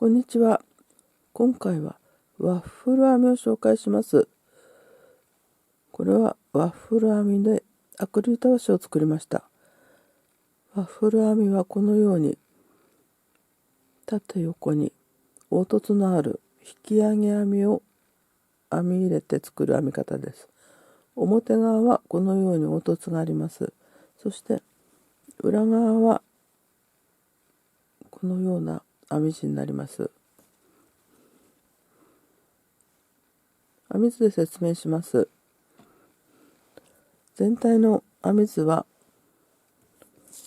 こんにちは。今回はワッフル編みを紹介します。これはワッフル編みでアクリルたわしを作りました。ワッフル編みはこのように縦横に凹凸のある引き上げ編みを編み入れて作る編み方です。表側はこのように凹凸があります。そして裏側はこのような編み地になります。編み図で説明します。全体の編み図は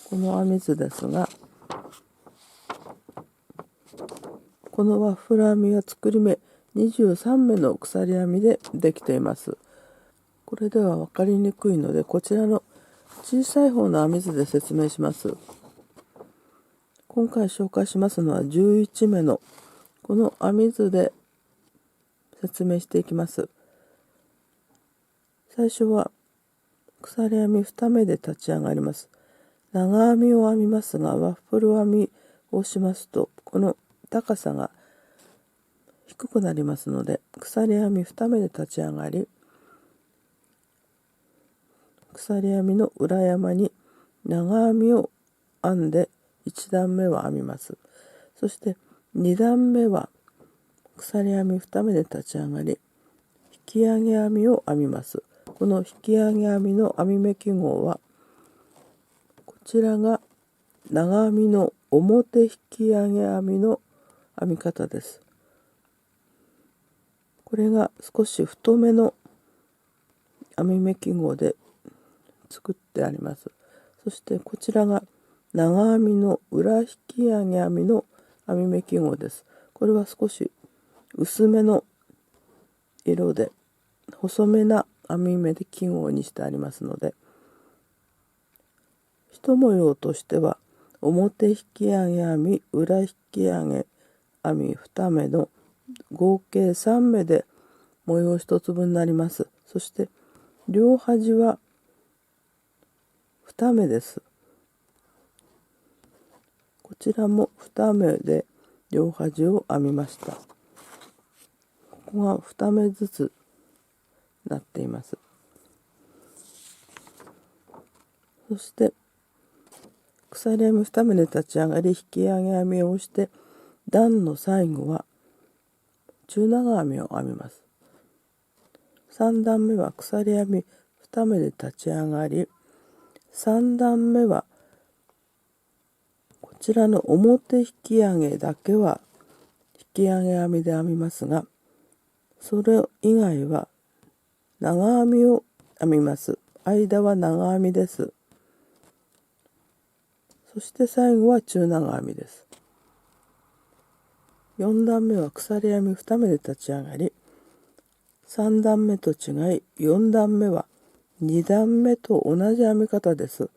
この編み図ですが、このワッフル編みは作り目23目の鎖編みでできています。これでは分かりにくいので、こちらの小さい方の編み図で説明します。今回紹介しますのは11目のこの編み図で説明していきます。最初は鎖編み2目で立ち上がります。長編みを編みますが、ワッフル編みをしますとこの高さが低くなりますので、鎖編み2目で立ち上がり、鎖編みの裏山に長編みを編んで1段目は編みます。そして2段目は鎖編み2目で立ち上がり、引き上げ編みを編みます。この引き上げ編みの編み目記号は、こちらが長編みの表引き上げ編みの編み方です。これが少し太めの編み目記号で作ってあります。そしてこちらが長編みの裏引き上げ編みの編み目記号です。これは少し薄めの色で細めな編み目で記号にしてありますので、一模様としては表引き上げ編み裏引き上げ編み2目の合計3目で模様1粒になります。そして両端は2目です。こちらも2目で両端を編みました。ここが2目ずつなっています。そして鎖編み2目で立ち上がり、引き上げ編みをして段の最後は中長編みを編みます。3段目は鎖編み2目で立ち上がり、3段目はこちらの表引き上げだけは引き上げ編みで編みますが、それ以外は長編みを編みます。間は長編みです。そして最後は中長編みです。4段目は鎖編み2目で立ち上がり、3段目と違い4段目は2段目と同じ編み方です。引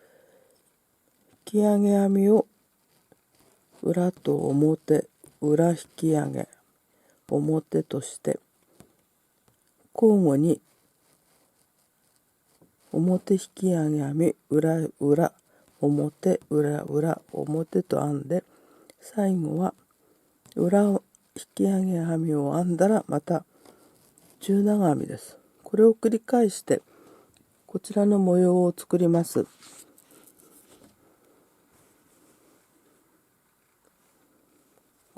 き上げ編みを裏と表、裏引き上げ、表として交互に表引き上げ編み、裏裏、表裏裏、表と編んで、最後は裏引き上げ編みを編んだらまた中長編みです。これを繰り返してこちらの模様を作ります。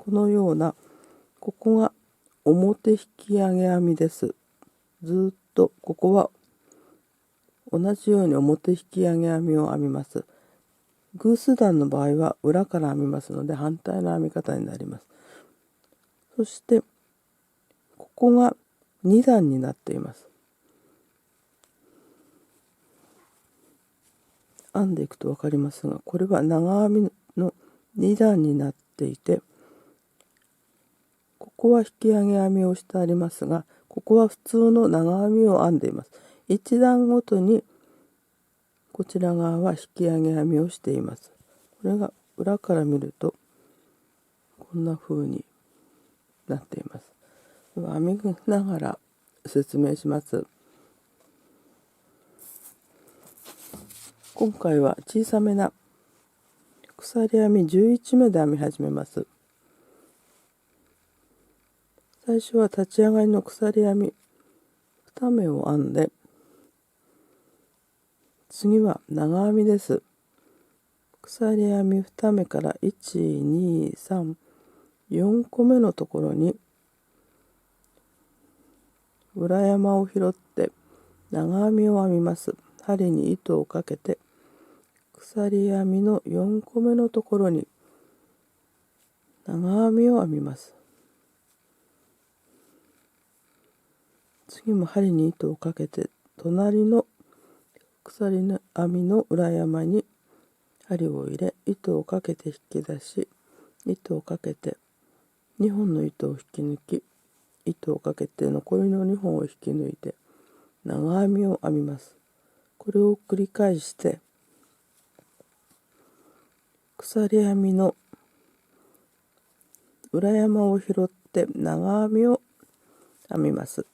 このような、ここが表引き上げ編みです。ずっとここは同じように表引き上げ編みを編みます。偶数段の場合は裏から編みますので反対の編み方になります。そしてここが2段になっています。編んでいくと分かりますが、これは長編みの2段になっていて、ここは引き上げ編みをしてありますが、ここは普通の長編みを編んでいます。1段ごとにこちら側は引き上げ編みをしています。これが裏から見るとこんな風になっています。編みながら説明します。今回は小さめな鎖編み11目で編み始めます。最初は立ち上がりの鎖編み2目を編んで、次は長編みです。鎖編み2目から1、2、3、4個目のところに裏山を拾って長編みを編みます。針に糸をかけて鎖編みの4個目のところに長編みを編みます。次も針に糸をかけて隣の鎖編みの裏山に針を入れ、糸をかけて引き出し、糸をかけて2本の糸を引き抜き、糸をかけて残りの2本を引き抜いて長編みを編みます。これを繰り返して鎖編みの裏山を拾って長編みを編みます。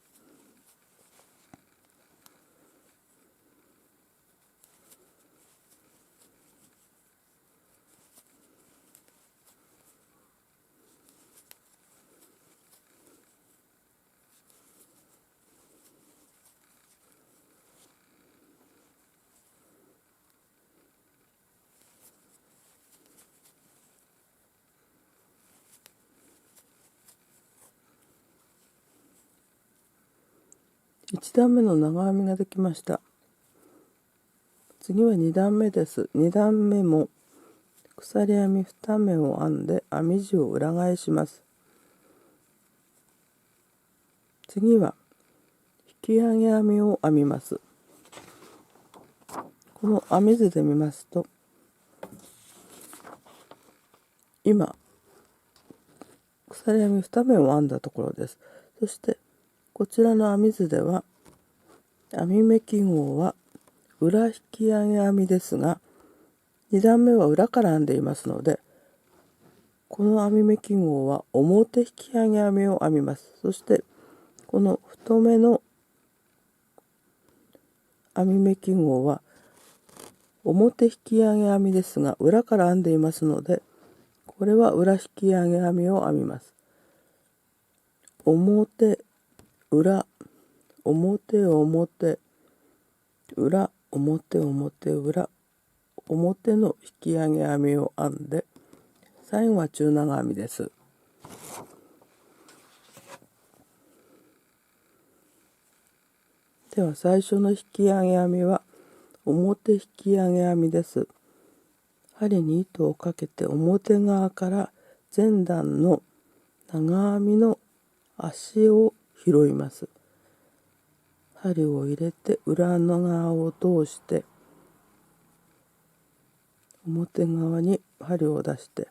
1段目の長編みができました。次は2段目です。2段目も鎖編み2目を編んで編み地を裏返します。次は引き上げ編みを編みます。この編み図で見ますと、今鎖編み2目を編んだところです。そしてこちらの編み図では編み目記号は裏引き上げ編みですが、2段目は裏から編んでいますので、この編み目記号は表引き上げ編みを編みます。そしてこの太めの編み目記号は表引き上げ編みですが、裏から編んでいますので、これは裏引き上げ編みを編みます。表、裏、表、表、裏、表、表、裏、表の引き上げ編みを編んで、最後は中長編みです。では最初の引き上げ編みは表引き上げ編みです。針に糸をかけて表側から前段の長編みの足を拾います。針を入れて裏の側を通して表側に針を出して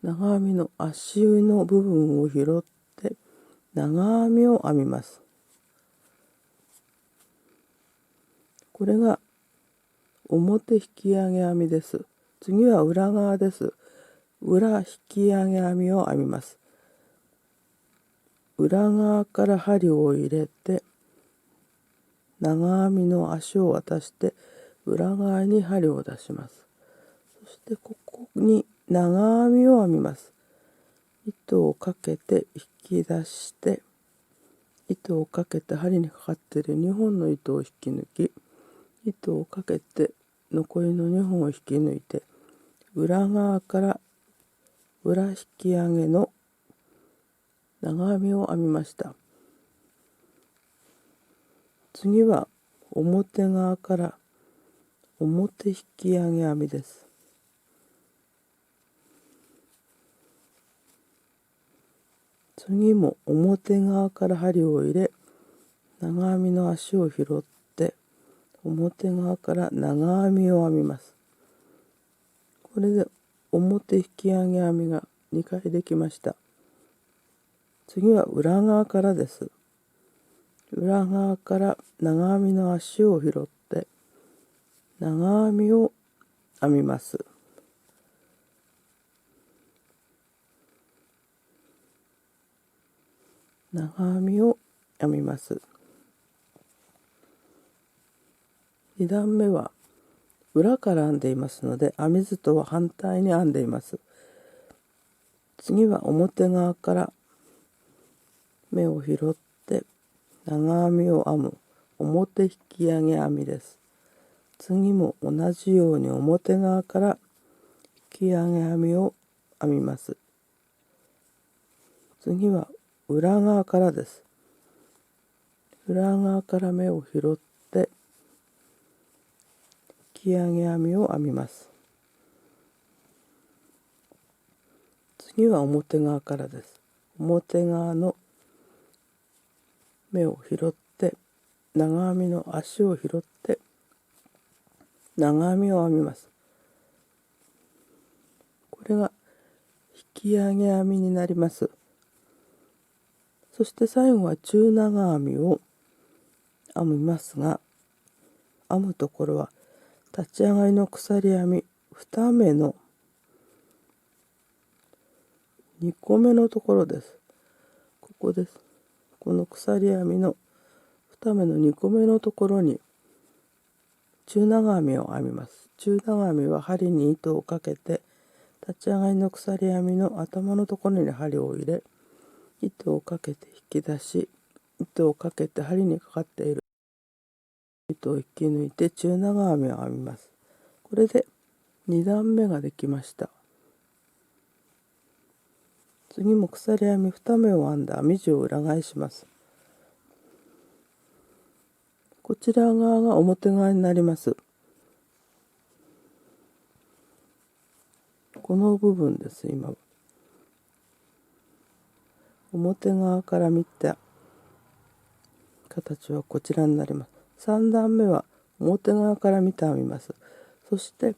長編みの足の部分を拾って長編みを編みます。これが表引き上げ編みです。次は裏側です。裏引き上げ編みを編みます。裏側から針を入れて長編みの足を渡して裏側に針を出します。そしてここに長編みを編みます。糸をかけて引き出して糸をかけて針にかかっている2本の糸を引き抜き、糸をかけて残りの2本を引き抜いて裏側から裏引き上げの長編みを編みました。次は表側から表引き上げ編みです。次も表側から針を入れ長編みの足を拾って表側から長編みを編みます。これで表引き上げ編みが2回できました。次は裏側からです。裏側から長編みの足を拾って長編みを編みます。長編みを編みます。2段目は裏から編んでいますので、編み図とは反対に編んでいます。次は表側から目を拾って長編みを編む表引き上げ編みです。次も同じように表側から引き上げ編みを編みます。次は裏側からです。裏側から目を拾って引き上げ編みを編みます。次は表側からです。表側の目を拾って長編みの足を拾って長編みを編みます。これが引き上げ編みになります。そして最後は中長編みを編みますが、編むところは立ち上がりの鎖編み2目の2個目のところです。ここです。この鎖編みの2目の2個目のところに中長編みを編みます。中長編みは針に糸をかけて立ち上がりの鎖編みの頭のところに針を入れ、糸をかけて引き出し、糸をかけて針にかかっている糸を引き抜いて中長編みを編みます。これで2段目ができました。次も鎖編み2目を編んだ編み地を裏返します。こちら側が表側になります。この部分です。今表側から見た形はこちらになります。3段目は表側から見て編みます。そして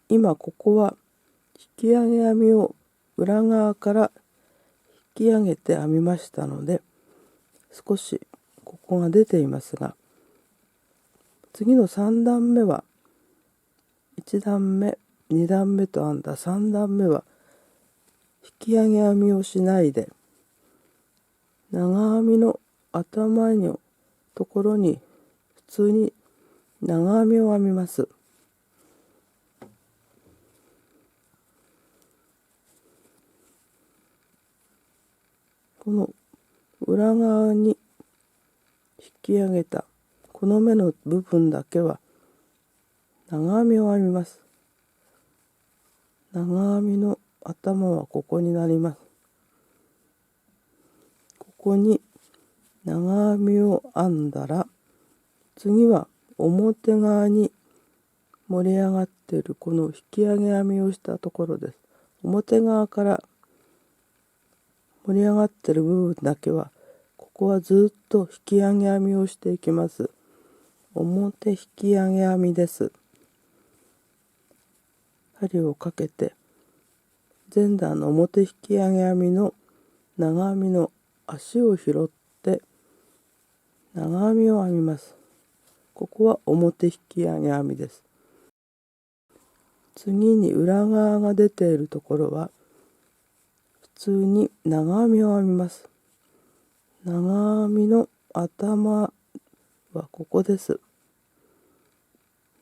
今ここは引き上げ編みを裏側から引き上げて編みましたので、少しここが出ていますが、次の3段目は1段目2段目と編んだ3段目は引き上げ編みをしないで長編みの頭のところに普通に長編みを編みます。この裏側に引き上げたこの目の部分だけは長編みを編みます。長編みの頭はここになります。ここに長編みを編んだら、次は表側に盛り上がっているこの引き上げ編みをしたところです。表側から盛り上がっている部分だけは、ここはずっと引き上げ編みをしていきます。表引き上げ編みです。針をかけて前段の表引き上げ編みの長編みの足を拾って長編みを編みます。ここは表引き上げ編みです。次に裏側が出ているところは普通に長編みを編みます。長編みの頭はここです。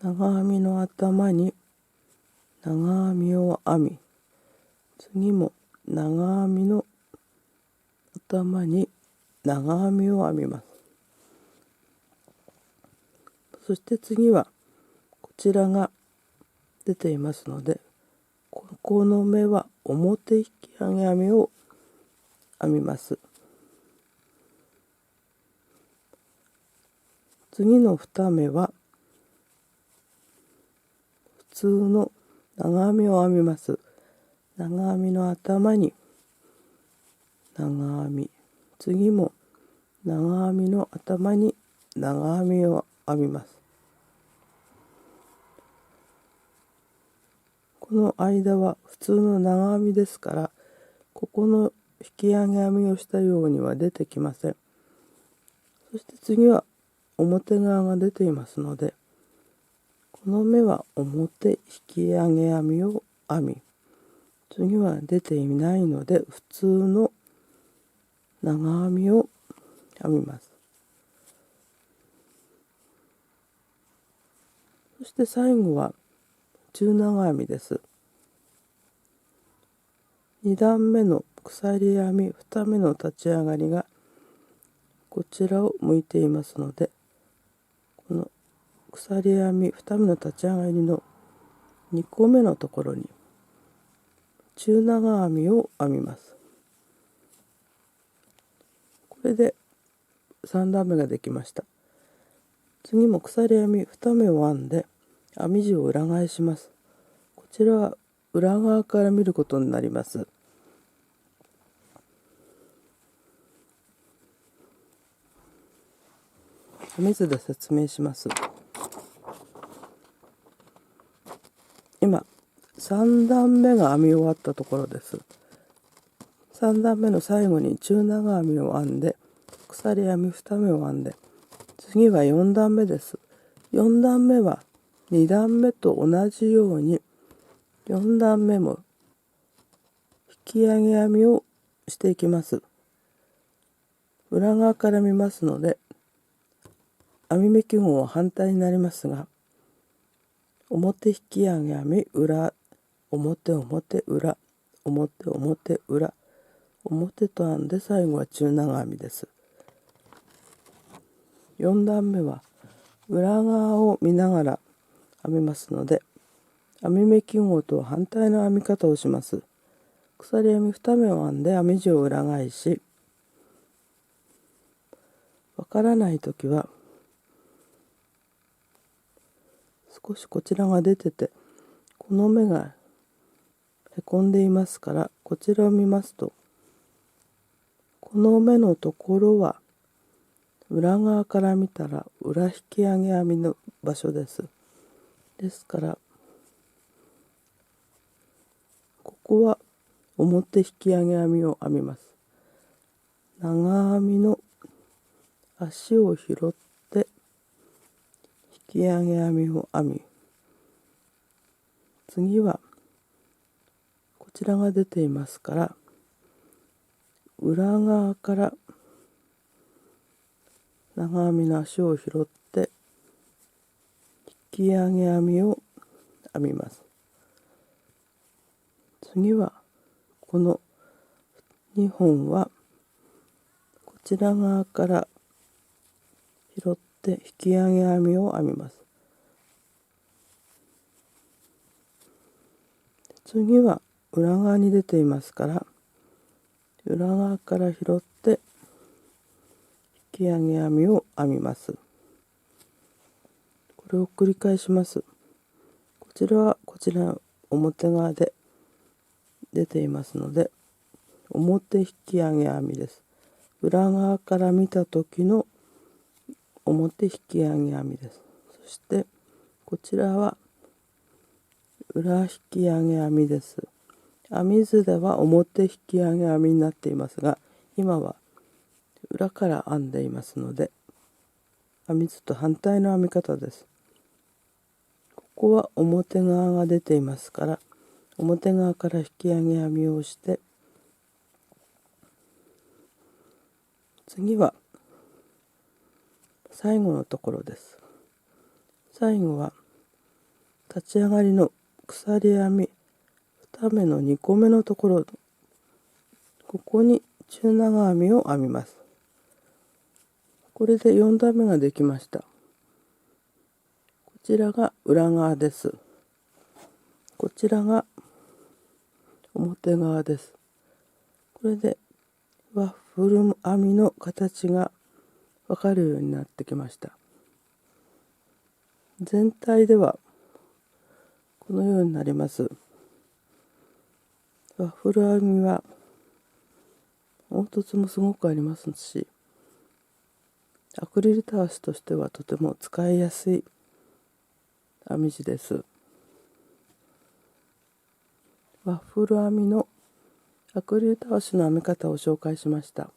長編みの頭に長編みを編み、次も長編みの頭に長編みを編みます。そして次はこちらが出ていますので、ここの目は表引き上げ編みを編みます。次の2目は普通の長編みを編みます。長編みの頭に長編み、次も長編みの頭に長編みを編みます。この間は普通の長編みですから、ここの引き上げ編みをしたようには出てきません。そして次は表側が出ていますので、この目は表引き上げ編みを編み、次は出ていないので普通の長編みを編みます。そして最後は中長編みです。2段目の鎖編み2目の立ち上がりがこちらを向いていますので、この鎖編み2目の立ち上がりの2個目のところに中長編みを編みます。これで3段目ができました。次も鎖編み2目を編んで編み地を裏返します。こちらは裏側から見ることになります。編み図で説明します。今3段目が編み終わったところです。3段目の最後に中長編みを編んで鎖編み2目を編んで、次は4段目です。4段目は2段目と同じように4段目も引き上げ編みをしていきます。裏側から見ますので編み目記号は反対になりますが、表引き上げ編み裏表表裏表表裏表と編んで最後は中長編みです。4段目は裏側を見ながら編みますので、編み目記号とは反対の編み方をします。鎖編み2目を編んで編み地を裏返し、わからないときは少しこちらが出てて、この目がへこんでいますから、こちらを見ますとこの目のところは裏側から見たら裏引き上げ編みの場所です。ですからここは表引き上げ編みを編みます。長編みの足を拾って引き上げ編みを編み、次はこちらが出ていますから裏側から長編みの足を拾って引き上げ編みを編みます。次はこの2本はこちら側から拾って引き上げ編みを編みます。次は裏側に出ていますから裏側から拾って引き上げ編みを編みます。これを繰り返します。こちらはこちらの表側で出ていますので表引き上げ編みです。裏側から見た時の表引き上げ編みです。そしてこちらは裏引き上げ編みです。編み図では表引き上げ編みになっていますが、今は裏から編んでいますので編み図と反対の編み方です。ここは表側が出ていますから表側から引き上げ編みをして、次は最後のところです。最後は立ち上がりの鎖編み2目の2個目のところ、ここに中長編みを編みます。これで4段目ができました。こちらが裏側です。こちらが表側です。これでワッフル編みの形がわかるようになってきました。全体ではこのようになります。ワッフル編みは凹凸もすごくありますし、アクリルたわしとしてはとても使いやすい編み地です。ワッフル編みのアクリルたわしの編み方を紹介しました。